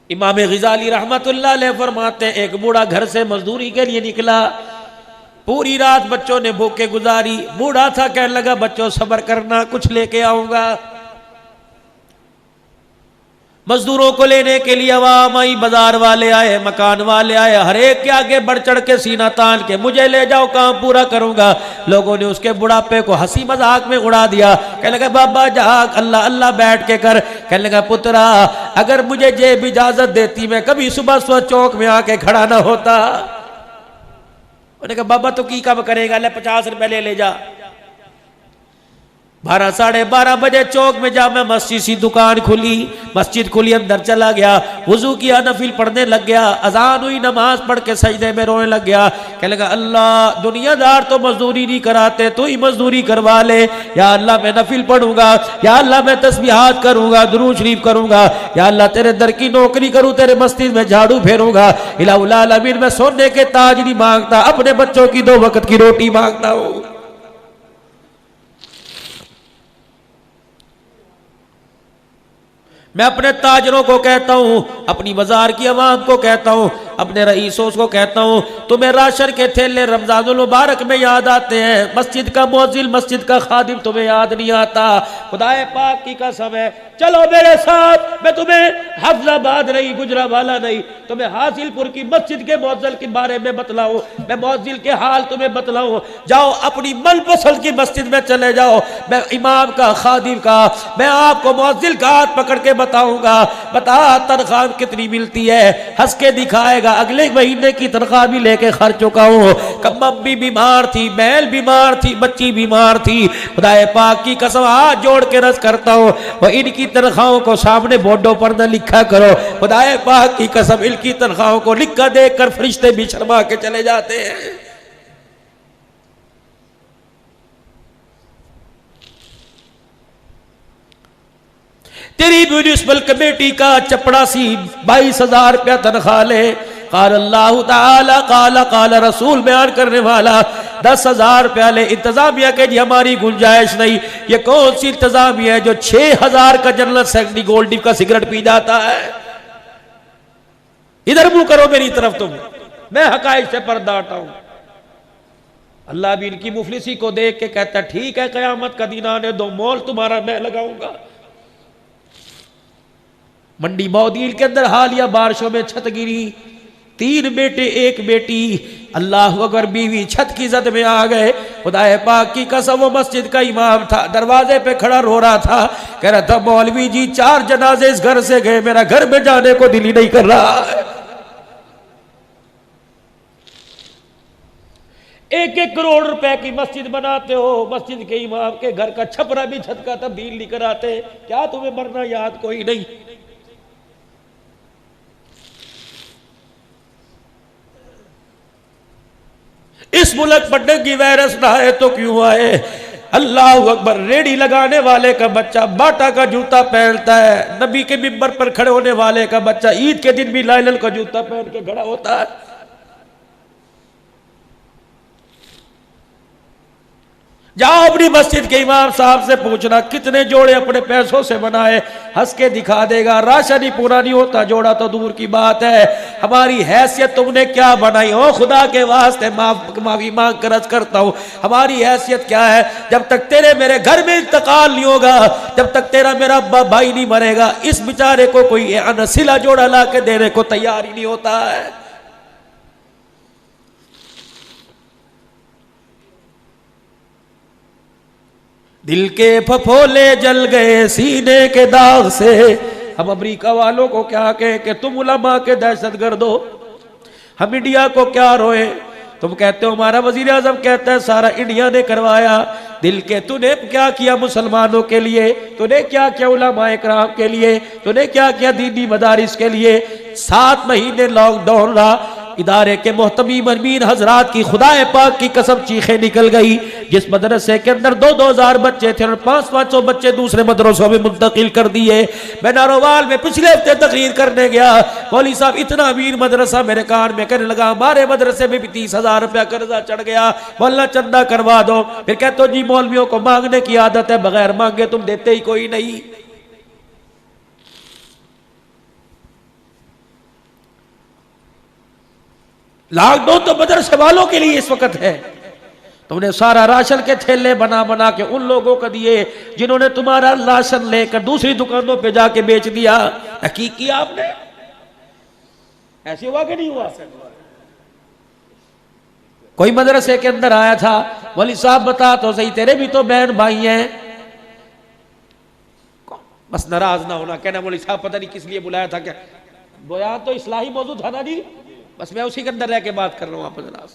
इमाम ग़ज़ाली रहमतुल्लाह अलैह फरमाते हैं, एक बूढ़ा घर से मजदूरी के लिए निकला, पूरी रात बच्चों ने भूखे गुजारी। बूढ़ा था, कहने लगा बच्चों सब्र करना, कुछ लेके आऊंगा। मजदूरों को लेने के लिए आवाम आई, बाजार वाले आए, मकान वाले आए, हर एक के आगे बढ़ चढ़ के सीना तान के मुझे ले जाओ, काम पूरा करूंगा। लोगों ने उसके बुढ़ापे को हंसी मजाक में उड़ा दिया। कहने लगा बाबा जाग, अल्लाह अल्लाह बैठ के कर। कहने लगा पुत्रा, अगर मुझे जेब इजाजत देती मैं कभी सुबह सुबह चौक में आके खड़ा ना होता। उन्होंने कहा बाबा तो की काम करेगा, ले 50 रुपए ले जा। 12 साढ़े 12 बजे चौक में जामा मस्जिद सी दुकान खुली, मस्जिद खुली, अंदर चला गया, वजू किया, नफिल पढ़ने लग गया। अजान हुई, नमाज पढ़ के सजदे में रोने लग गया। कहने लगा अल्लाह दुनियादार तो मजदूरी नहीं कराते, तू ही मजदूरी करवा ले। या अल्लाह मैं नफिल पढ़ूंगा, या अल्लाह मैं तस्बीहात करूंगा, दुरूद शरीफ करूंगा, या अल्लाह तेरे दर की नौकरी करूं, तेरे मस्जिद में झाड़ू फेरूंगा। इलाहुल आलमीन मैं सोने के ताज नहीं मांगता, अपने बच्चों की 2 वक्त की रोटी मांगता हूं। मैं अपने ताजरों को कहता हूं, अपनी बाजार की आवाम को कहता हूं, अपने रईसों को कहता हूं, तुम्हें राशन के थैले रमजानुल मुबारक में याद आते हैं, मस्जिद का मुअज्जिन, मस्जिद का खादिम तुम्हें याद नहीं आता। खुदाए पाक की कसम है, चलो मेरे साथ, मैं तुम्हें हफ्जाबाद नहीं, गुजरावाला नहीं, तुम्हें हासिलपुर की मस्जिद के मुअज्जिन के बारे में बतलाऊं, मैं मुअज्जिन के हाल तुम्हें बतलाऊं। जाओ अपनी मनपसंद की मस्जिद में चले जाओ, मैं इमाम का, खादिम का, मैं आपको मुअज्जिन का हाथ पकड़ के बताऊंगा, बता तनख्वाह कितनी मिलती है, हंस के दिखाएगा। अगले महीने की तनख्वाह भी लेके खर्च चुका हूं। कम्मी बीमार थी, बैल बीमार थी, बच्ची बीमार थी। खुदाए पाक की कसम हाथ जोड़ के रस करता हूं, वह इनकी तनख्वाहों को सामने बोर्डों पर न लिखा करो। खुदाए पाक की कसम इनकी तनख्वाहों को लिखा देखकर फरिश्ते भी शर्मा के चले जाते हैं। तेरी म्यूनिसिपल कमेटी का चपड़ासी 22,000 रुपया तनख्वाह ले। क़ाल अल्लाह ताला क़ाल रसूल बयान करने वाला 10,000 रुपया ले। इंतजामिया के जी हमारी गुंजाइश नहीं। ये कौन सी इंतजामिया है जो 6,000 का जनरल सेक्रेटरी गोल्ड डिप का सिगरेट पी जाता है? इधर मुंह करो मेरी तरफ, तुम, मैं हकाइक से पर्दा हटाऊं। अल्लाह भी इनकी मुफलिसी को देख के कहता ठीक है, कयामत का दिन आने दो, मोल तुम्हारा मैं लगाऊंगा। मंडी मौदील के अंदर हालिया बारिशों में छत गिरी, 3 बेटे 1 बेटी, अल्लाह अगर बीवी छत की जद में आ गए। खुदाए पाक की कसम वो मस्जिद का इमाम था, दरवाजे पे खड़ा रो रहा था, कह रहा था मौलवी जी 4 जनाजे इस घर से गए, मेरा घर में जाने को दिल ही नहीं कर रहा है। 1-1 करोड़ रुपए की मस्जिद बनाते हो, मस्जिद के इमाम के घर का छपरा भी छत का तब्दील नहीं कराते, क्या तुम्हें मरना याद कोई नहीं? इस मुल्क पर डेंगू वायरस ना आए तो क्यों आए? अल्लाह अकबर। रेडी लगाने वाले का बच्चा बाटा का जूता पहनता है, नबी के मिंबर पर खड़े होने वाले का बच्चा ईद के दिन भी लाइलन का जूता पहन के खड़ा होता है। जाओ अपनी मस्जिद के इमाम साहब से पूछना कितने जोड़े अपने पैसों से बनाए, हंस के दिखा देगा। राशन ही पूरा नहीं होता, जोड़ा तो दूर की बात है। हमारी हैसियत तुमने क्या बनाई हो? खुदा के वास्ते माफी मांग कर अर्ज करता हूं, हमारी हैसियत क्या है? जब तक तेरे मेरे घर में इंतकाल नहीं होगा, जब तक तेरा मेरा अब्बा भाई नहीं मरेगा, इस बेचारे को कोई अनसिला जोड़ा ला के देने को तैयार ही नहीं होता है। दिल के फफोले जल गए सीने के दाग से। हम अमेरिका वालों को क्या कहें कि तुम उलमा के दहशतगर्द हो, हम इंडिया को क्या रोए? तुम कहते हो हमारा वजीर आजम कहता है सारा इंडिया ने करवाया। दिल के तूने क्या किया मुसलमानों के लिए? तूने क्या किया उलमाए कराम के लिए? तूने क्या किया दीनी मदारिस के लिए? 7 महीने लॉकडाउन रहा, इदारे के मोहतमीम अमीन हजरात की खुदाए पाक की कसम चीखें निकल गई। जिस मदरसे के अंदर 2-2 हजार बच्चे थे और 500-500 बच्चे दूसरे मदरसों में मुंतकिल कर दिए। मैं नारोवाल में पिछले हफ्ते तकरीर करने गया, मौलवी साहब इतना अमीर मदरसा मेरे कान में कहने लगा हमारे मदरसे में भी 30,000 रुपया कर्जा चढ़ गया, वल्ला चंदा करवा दो। फिर कहते हो जी मौलवियों को मांगने की आदत है, बगैर मांगे तुम देते ही कोई नहीं। लॉकडाउन तो मदरसे वालों के लिए इस वक्त है। तुमने सारा राशन के थैले बना बना के उन लोगों को दिए जिन्होंने तुम्हारा राशन लेकर दूसरी दुकानों पे जाके बेच दिया। हकीक किया आपने? ऐसे हुआ कि नहीं हुआ? कोई मदरसे के अंदर आया था, मौलवी साहब बता तो सही, तेरे भी तो बहन भाई हैं। बस नाराज ना होना, कहना मौलवी साहब पता नहीं किस लिए बुलाया था। क्या बोया तो इस्लाही मौजूद था ना जी, बस मैं उसी के अंदर रह के बात कर रहा हूं आप जरा।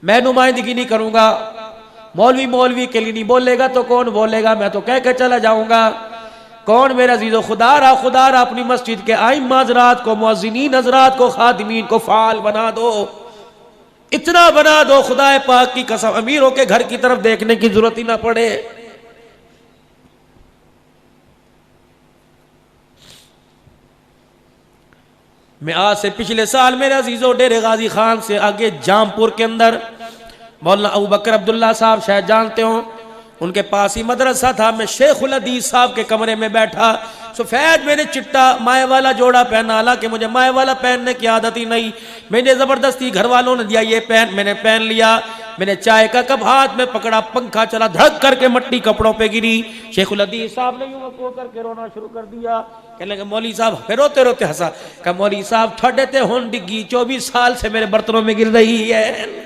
मैं नुमाइंदगी नहीं करूंगा, मौलवी मौलवी के लिए नहीं बोलेगा तो कौन बोलेगा? मैं तो कह के चला जाऊंगा। कौन मेरा अजीज़ो, खुदारा अपनी मस्जिद के आइम्मा हज़रात को, मुअज़्ज़िनीन हज़रात को, खादिमीन को फ़ाल बना दो, इतना बना दो खुदाए पाक की कसम अमीरों के घर की तरफ देखने की जरूरत ही ना पड़े। मैं आज से पिछले साल मेरे अजीजों डेरे गाजी खान से आगे जामपुर के अंदर मौलाना अबू बकर अब्दुल्ला साहब शायद जानते हो, उनके पास ही मदरसा था। मैं शेखुल हदीस साहब के कमरे में बैठा, सफेद मैंने चिट्टा माए वाला जोड़ा पहना, हालांकि मुझे माए वाला पहनने की आदत ही नहीं। मैंने जबरदस्ती घर वालों ने दिया ये पहन, मैंने पहन लिया। मैंने चाय का कप हाथ में पकड़ा, पंखा चला, धड़क करके मट्टी कपड़ों पे गिरी। शेखुल हदीस साहब ने यूं को करके रोना शुरू कर दिया। कहने लगे मौलवी साहब, फिर रोते रोते हंसा। कहा मौलवी साहब ठंडे ते होन डिग्गी 24 साल से मेरे बर्तनों में गिर रही है।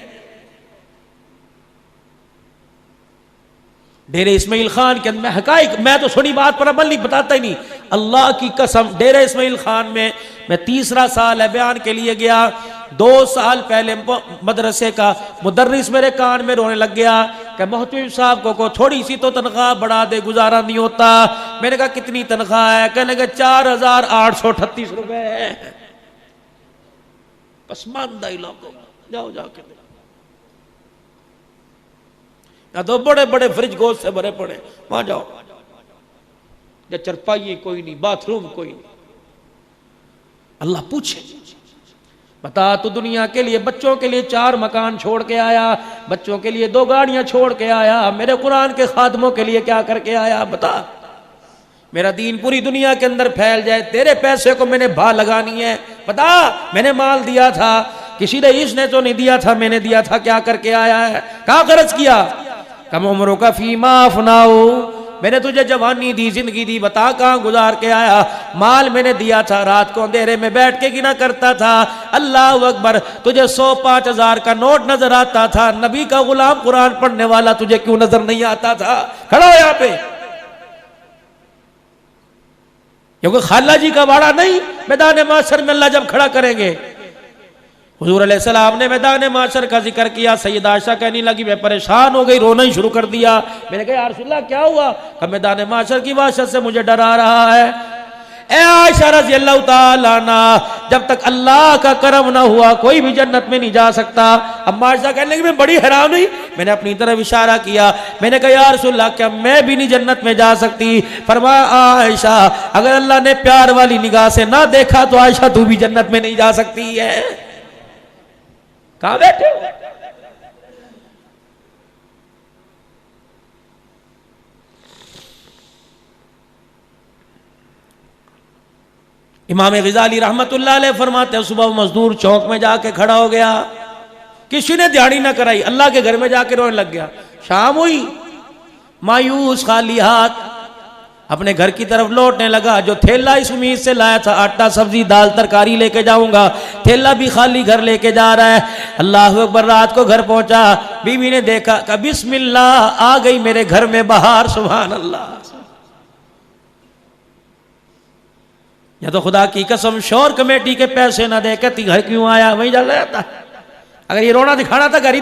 डेरे इस्माइल खान के अंदर हकाइक, मैं तो सुनी बात पर अमल नहीं, बताता ही नहीं। अल्लाह की कसम, डेरे इस्माइल खान में मैं तीसरा साल है बयान के लिए गया। 2 साल पहले मदरसे का मुदर्रिस मेरे कान में रोने लग गया कि मोहतमिम साहब को थोड़ी सी तो तनख्वाह बढ़ा दे, गुजारा नहीं होता। मैंने कहा कितनी तनख्वाह है? कहने लगे 4838 रुपए है। पसमानदा इलाकों जाओ जाके, या तो बड़े बड़े फ्रिज गोश्त से भरे पड़े, वहां जाओ। या चरपाई कोई नहीं, बाथरूम कोई नहीं। अल्लाह पूछे, बता तू दुनिया के लिए बच्चों के लिए 4 मकान छोड़ के आया, बच्चों के लिए 2 गाड़ियां छोड़ के आया, मेरे कुरान के खादमों के लिए क्या करके आया? बता। मेरा दीन पूरी दुनिया के अंदर फैल जाए, तेरे पैसे को मैंने भा लगानी है। बता, मैंने माल दिया था, किसी ने इसने तो नहीं दिया था, मैंने दिया था, क्या करके आया है? कहाँ खर्च किया? कम उम्रों का फीमा अफनाओ, मैंने तुझे जवानी दी, जिंदगी दी, बता कहाँ गुजार के आया? माल मैंने दिया था, रात को अंधेरे में बैठ के गिना करता था। अल्लाह अकबर, तुझे 100-5,000 का नोट नजर आता था, नबी का गुलाम कुरान पढ़ने वाला तुझे क्यों नजर नहीं आता था? खड़ा हो यहाँ पे, क्योंकि खाला जी का वाड़ा नहीं, मैदान माशर में अल्लाह जब खड़ा करेंगे। हुजूर अलैहिस्सलाम ने मैदान माशर का जिक्र किया। सैयदा आयशा कहने लगी मैं परेशान हो गई, रोना ही शुरू कर दिया। मैंने कहा या रसूलल्लाह क्या हुआ? कहा मैदान माशर की वहशत से मुझे डरा रहा है। ए आयशा रज़ी अल्लाह ताला अन्हा, जब तक अल्लाह का करम ना हुआ कोई भी जन्नत में नहीं जा सकता। अम्मा आयशा कहने लगी मैं बड़ी हैरान हुई, मैंने अपनी तरफ इशारा किया। मैंने कहा या रसूलल्लाह क्या मैं भी नहीं जन्नत में जा सकती? फरमाया आयशा अगर अल्लाह ने प्यार वाली निगाह से ना देखा तो आयशा तू भी जन्नत में नहीं जा सकती है। कहां बैठे हो? इमाम ग़ज़ाली रहमतुल्लाह अलैह फरमाते हैं सुबह मजदूर चौक में जाके खड़ा हो गया, किसी ने दिहाड़ी ना कराई, अल्लाह के घर में जाके रोने लग गया। शाम हुई, मायूस खाली हाथ अपने घर की तरफ लौटने लगा। जो थैला इस उम्मीद से लाया था आटा सब्जी दाल तरकारी लेके जाऊंगा, थैला भी खाली घर लेके जा रहा है। अल्लाह अकबर, रात को घर पहुंचा, बीवी ने देखा, कहा बिस्मिल्लाह आ गई मेरे घर में बाहर, सुभान अल्लाह। या तो खुदा की कसम शोर कमेटी के पैसे ना दे कहती घर क्यों आया, वहीं चल जाता। अगर ये रोना दिखाना था घर ही,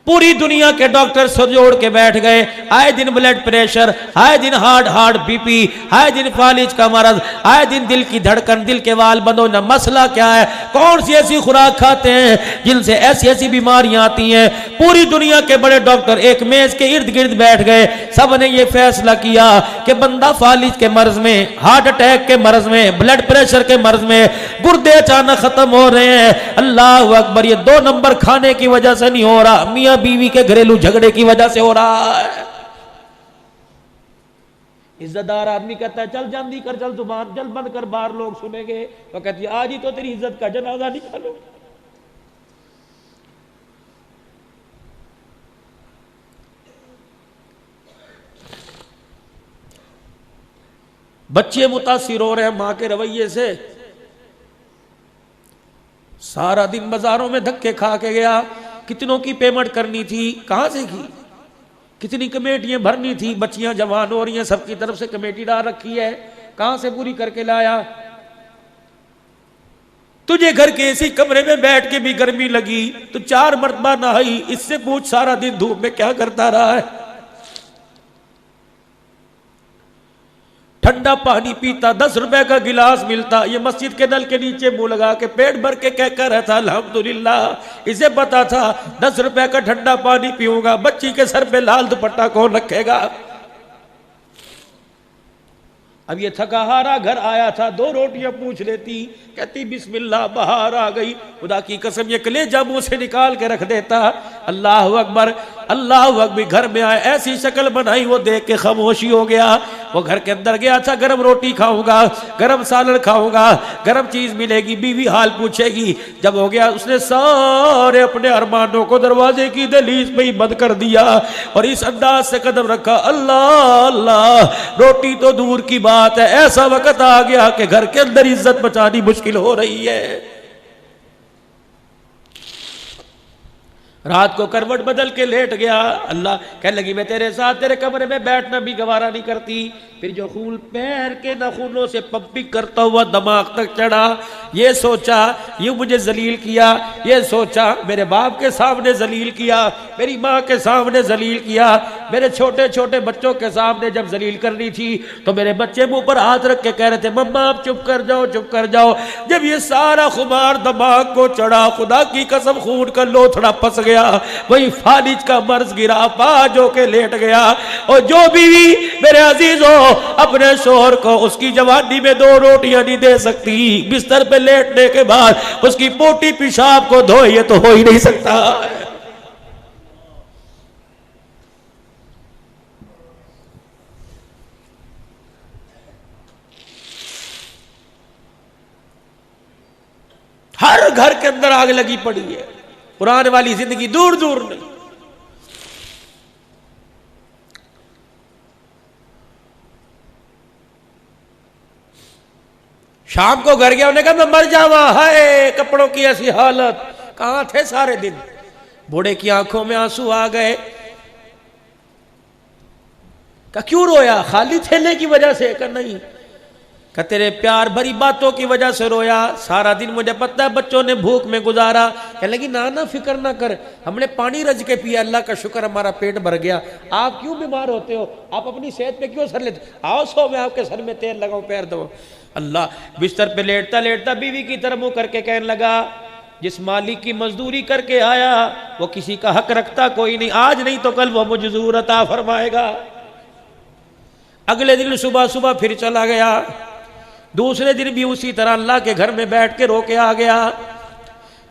पूरी दुनिया के डॉक्टर सर जोड़ के बैठ गए। आए दिन ब्लड प्रेशर, आए दिन हार्ट बीपी, आए दिन फालिज का मरज, आए दिन दिल की धड़कन, दिल के वाल बंद होना। मसला क्या है? कौन सी ऐसी खुराक खाते हैं जिनसे ऐसी ऐसी बीमारियां आती हैं? पूरी दुनिया के बड़े डॉक्टर एक मेज के इर्द गिर्द बैठ गए, सब ने ये फैसला किया कि बंदा फालिज के मर्ज में, हार्ट अटैक के मर्ज में, ब्लड प्रेशर के मर्ज में, गुर्दे अचानक खत्म हो रहे हैं। अल्लाह अकबर, ये 2 नंबर खाने की वजह से नहीं हो रहा, मियां बीवी के घरेलू झगड़े की वजह से हो रहा है। इज्जतदार आदमी कहता है चल जल्दी कर, चल जुबान जल बंद कर, बाहर लोग सुनेंगे। तो कहती है आज ही तो तेरी इज्जत का जनाजा निकालो। बच्चे मुतासिर हो रहे हैं मां के रवैये से। सारा दिन बाजारों में धक्के खा के गया, कितनों की पेमेंट करनी थी, कहां से की, कितनी कमेटियां भरनी थी, बच्चियां जवान हो रही हैं, सबकी तरफ से कमेटी डाल रखी है, कहां से पूरी करके लाया। तुझे घर के इसी कमरे में बैठ के भी गर्मी लगी, तो 4 मरतबा नहाई, इससे पूछ सारा दिन धूप में क्या करता रहा है। ठंडा पानी पीता, 10 रुपए का गिलास मिलता, ये मस्जिद के नल के नीचे मुंह लगा के पेट भर के कहकर रहता अल्हम्दुलिल्लाह। इसे पता था 10 रुपए का ठंडा पानी पीऊंगा, बच्ची के सर पे लाल दुपट्टा कौन रखेगा। अब ये थका हारा घर आया था, 2 रोटियां पूछ लेती, कहती बिस्मिल्लाह, बाहर आ गई। खुदा की कसम ये कलेजा मुंह से निकाल के रख देता। अल्लाह अकबर, अल्लाह अकबर। घर में आए, ऐसी शक्ल बनाई, वो देख के खामोशी हो गया। वो घर के अंदर गया, अच्छा गरम रोटी खाऊंगा, गरम सालन खाऊंगा, गरम चीज मिलेगी, बीवी हाल पूछेगी। जब हो गया, उसने सारे अपने अरमानों को दरवाजे की दहलीज पे ही बंद कर दिया और इस अंदाज से कदम रखा, अल्लाह अल्लाह। रोटी तो दूर की बात है, ऐसा वक्त आ गया कि घर के अंदर इज्जत बचानी मुश्किल हो रही है। रात को करवट बदल के लेट गया। अल्लाह कहने लगी मैं तेरे साथ तेरे कमरे में बैठना भी गवारा नहीं करती। फिर जो खून पैर के नाखूनों से पंपिंग करता हुआ दिमाग तक चढ़ा, ये सोचा ये मुझे जलील किया, ये सोचा मेरे बाप के सामने जलील किया, मेरी माँ के सामने जलील किया, मेरे छोटे छोटे बच्चों के सामने जब जलील करनी थी तो मेरे बच्चे मुंह पर हाथ रख के कह रहे थे मम्मा आप चुप कर जाओ, चुप कर जाओ। जब ये सारा खुमार दिमाग को चढ़ा, खुदा की कसम खून का लोथड़ा फंस गया, वही फालिज का मर्ज गिरा, पाज होके लेट गया। और जो बीवी मेरे अजीज हो अपने शोहर को उसकी जवानी में 2 रोटियां नहीं दे सकती, बिस्तर पे लेटने के बाद उसकी पोटी पेशाब को धो, ये तो हो ही नहीं सकता। हर घर के अंदर आग लगी पड़ी है, पुराने वाली जिंदगी दूर दूर नहीं। शाम को घर गया, उन्होंने कहा मैं मर जावा, हाय कपड़ों की ऐसी हालत, कहां थे सारे दिन। बूढ़े की आंखों में आंसू आ गए। कहा क्यों रोया, खाली थैले की वजह से? कहा नहीं, कहा तेरे प्यार भरी बातों की वजह से रोया। सारा दिन मुझे पता है बच्चों ने भूख में गुजारा। कहने लगी ना ना फिक्र ना कर, हमने पानी रज के पिया, अल्लाह का शुक्र हमारा पेट भर गया। आप क्यों बीमार होते हो, आप अपनी सेहत पे क्यों सर लेते? आओ सो मैं आपके सर में तेल लगाऊं, पैर दो। अल्लाह बिस्तर पे लेटता लेटता बीवी की तरफ मुंह करके कहने लगा जिस मालिक की मजदूरी करके आया वो किसी का हक रखता कोई नहीं, आज नहीं तो कल वो मुझे ज़रूर अता फरमाएगा। अगले दिन सुबह सुबह फिर चला गया, दूसरे दिन भी उसी तरह अल्लाह के घर में बैठ के रो के आ गया।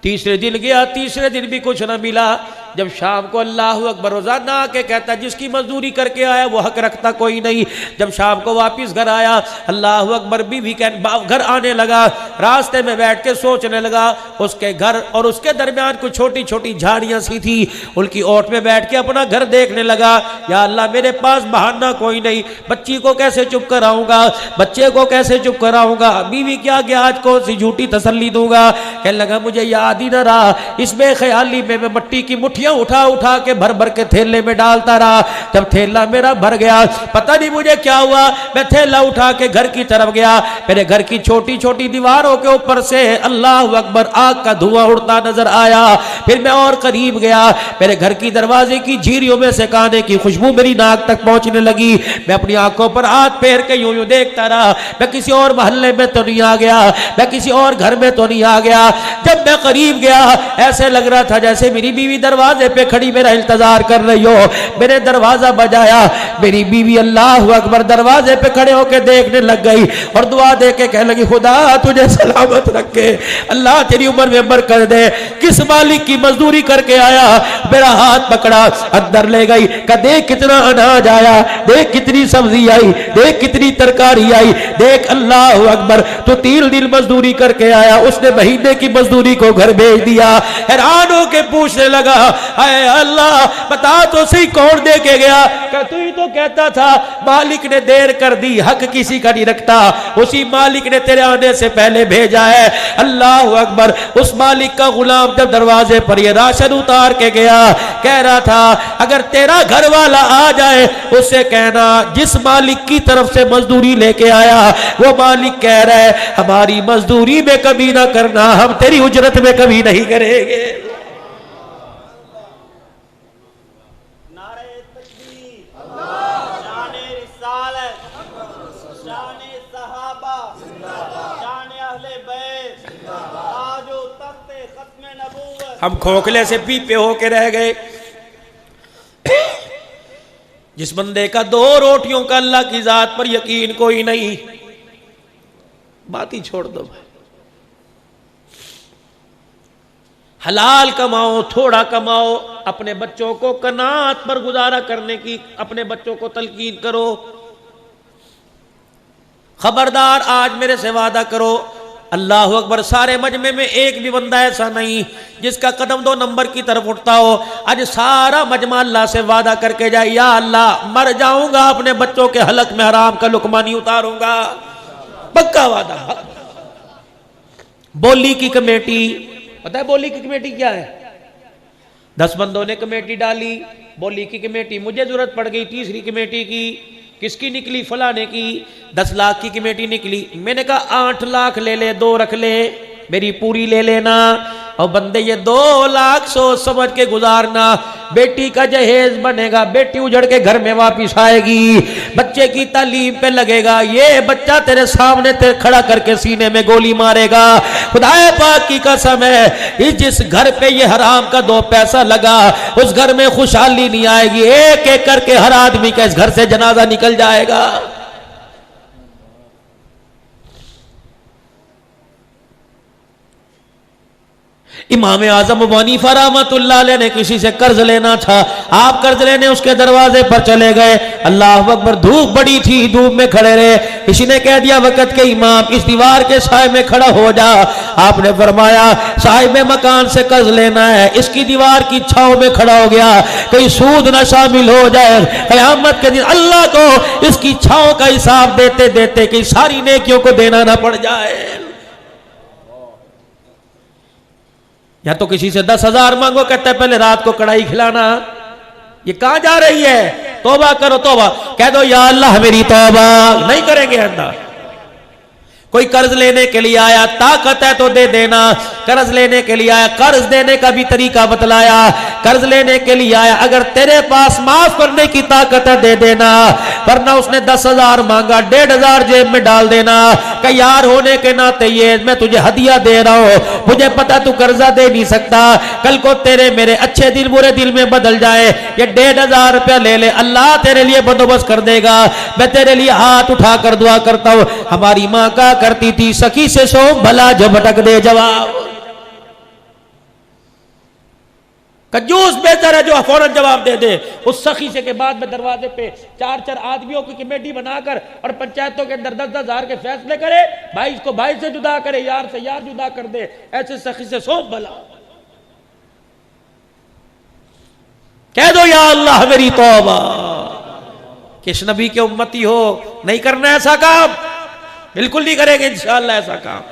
तीसरे दिन गया, तीसरे दिन भी कुछ न मिला। जब शाम को अल्लाह अकबर रोजाना आके कहता जिसकी मजदूरी करके आया वो हक रखता कोई नहीं। जब शाम को वापिस घर आया, अल्लाह अकबर बीवी घर आने लगा, रास्ते में बैठ के सोचने लगा। उसके घर और उसके दरमियान कुछ छोटी छोटी झाड़ियां सी थी, उनकी ओट में बैठ के अपना घर देखने लगा। या अल्लाह मेरे पास बहाना कोई नहीं, बच्ची को कैसे चुप कराऊंगा, बच्चे को कैसे चुप कराऊंगा, बीवी क्या गया आज कौन सी झूठी तसल्ली दूंगा। कहने लगा मुझे याद ही न रहा, इसमें ख्याली में मैं मट्टी की मुट्ठियां उठा उठा के भर भर के थैले में डालता रहा। जब थैला मेरा भर गया, पता नहीं मुझे क्या हुआ, मैं थैला उठा के घर की तरफ गया। मेरे घर की छोटी छोटी दीवारों के ऊपर से अल्लाह अकबर आग का धुआं उड़ता नजर आया। फिर मैं और करीब गया, मेरे घर की दरवाजे की झीरियों में से खाने की खुशबू मेरी नाक तक पहुंचने लगी। मैं अपनी आंखों पर हाथ फेर के यूं यूं देखता रहा, मैं किसी और मोहल्ले में तो नहीं आ गया, मैं किसी और घर में तो नहीं आ गया। जब मैं करीब गया, ऐसे लग रहा था जैसे मेरी बीवी दरवाजे दरवाजे पे खड़ी मेरा इंतजार कर रही हो। मैंने दरवाजा बजाया, मेरी बीवी अल्लाह अकबर दरवाजे पे खड़े होके देखने लग गई और दुआ दे के कहने लगी, खुदा तुझे सलामत रखे, अल्लाह तेरी उम्र में बरकत दे। किस मालिक की मजदूरी करके आया? मेरा हाथ पकड़ा, अंदर ले गई, कहा देख कितना अनाज आया, देख कितनी सब्जी आई, देख कितनी तरकारी आई, देख अल्लाह अकबर तो 3 दिन मजदूरी करके आया, उसने महीने की मजदूरी को घर भेज दिया। हैरान होके पूछने लगा, हाय अल्लाह बता तो सही कौन दे के गया? क्या तू ही तो कहता था मालिक ने देर कर दी, हक किसी का नहीं रखता, उसी मालिक ने तेरे आने से पहले भेजा है। अल्लाह अकबर। उस मालिक का गुलाम जब दरवाजे पर ये राशन उतार के गया, कह रहा था अगर तेरा घर वाला आ जाए उससे कहना जिस मालिक की तरफ से मजदूरी लेके आया वो मालिक कह रहा है हमारी मजदूरी में कभी ना करना, हम तेरी उजरत में कभी नहीं करेंगे। हम खोखले से पीपे होके रह गए। जिस बंदे का 2 रोटियों का अल्लाह की जात पर यकीन कोई नहीं, बात ही छोड़ दो। हलाल कमाओ, थोड़ा कमाओ, अपने बच्चों को कनात पर गुजारा करने की अपने बच्चों को तलकीन करो। खबरदार आज मेरे से वादा करो, अल्लाह अकबर, सारे मजमे में एक भी बंदा ऐसा नहीं जिसका कदम 2 नंबर की तरफ उठता हो। आज सारा मजमा अल्लाह से वादा करके जाए, या अल्लाह मर जाऊंगा अपने बच्चों के हलक में हराम का लुकमा नहीं उतारूंगा, पक्का वादा। बोली की कमेटी, पता है बोली की कमेटी क्या है? 10 बंदों ने कमेटी डाली, बोली की कमेटी, मुझे जरूरत पड़ गई तीसरी कमेटी की। किसकी निकली? फलाने की। 10 लाख की कमेटी निकली। मैंने कहा 8 लाख ले ले, 2 रख ले, मेरी पूरी ले लेना। और बंदे ये 2 लाख सोच समझ के गुजारना, बेटी का जहेज बनेगा, बेटी उजड़ के घर में वापिस आएगी, बच्चे की तालीम पे लगेगा, ये बच्चा तेरे सामने ते खड़ा करके सीने में गोली मारेगा। खुदाए पाक की कसम है, जिस घर पे ये हराम का 2 पैसा लगा उस घर में खुशहाली नहीं आएगी। एक एक करके हर आदमी का इस घर से जनाजा निकल जाएगा। इमाम आजम अबू हनीफा रहमतुल्लाह अलैह ने किसी से कर्ज लेना था, आप कर्ज लेने उसके दरवाजे पर चले गए। अल्लाह अकबर, धूप बड़ी थी, धूप में खड़े रहे। किसी ने कह दिया वक़्त के इमाम इस दीवार के साए में खड़ा हो जा। आपने फरमाया साहिब मकान से कर्ज लेना है, इसकी दीवार की छांव में खड़ा हो गया, कहीं सूद न शामिल हो जाए, क़यामत के दिन अल्लाह को इसकी छांव का हिसाब देते देते कहीं सारी नेकियों को देना ना पड़ जाए। या तो किसी से 10,000 मांगो, कहता है पहले रात को कढ़ाई खिलाना। ये कहां जा रही है? तौबा करो, तौबा कह दो, या अल्लाह मेरी तौबा नहीं करेंगे। अल्लाह कोई कर्ज लेने के लिए आया, ताकत है तो दे देना। कर्ज लेने के लिए आया, कर्ज देने का भी तरीका बतलाया। कर्ज लेने के लिए आया, अगर तेरे पास माफ करने की ताकत है दे देना, वरना उसने 10,000 मांगा, 1,500 जेब में डाल देना। कि यार होने के नाते ये मैं तुझे हदिया दे रहा हूं, मुझे पता तू कर्जा दे नहीं सकता, कल को तेरे मेरे अच्छे दिल बुरे दिल में बदल जाए, ये 1,500 रुपया ले ले, अल्लाह तेरे लिए बंदोबस्त कर देगा। मैं तेरे लिए हाथ उठा कर दुआ करता हूं। हमारी माँ का करती थी, सखी से सो भला जो भटक दे जवाब। कंजूस बेहतर है जो फौरन जवाब दे दे। उस सखी से के बाद में दरवाजे पे 4-4 आदमियों की कमेटी बनाकर और पंचायतों के अंदर 10-10 हजार के फैसले करे, भाई को भाई से जुदा करे, यार से यार जुदा कर दे। ऐसे सखी से सो भला। कह दो या अल्लाह मेरी तौबा। किस नबी के उम्मती हो, नहीं करना ऐसा काम, बिल्कुल नहीं करेंगे इंशाअल्लाह ऐसा काम।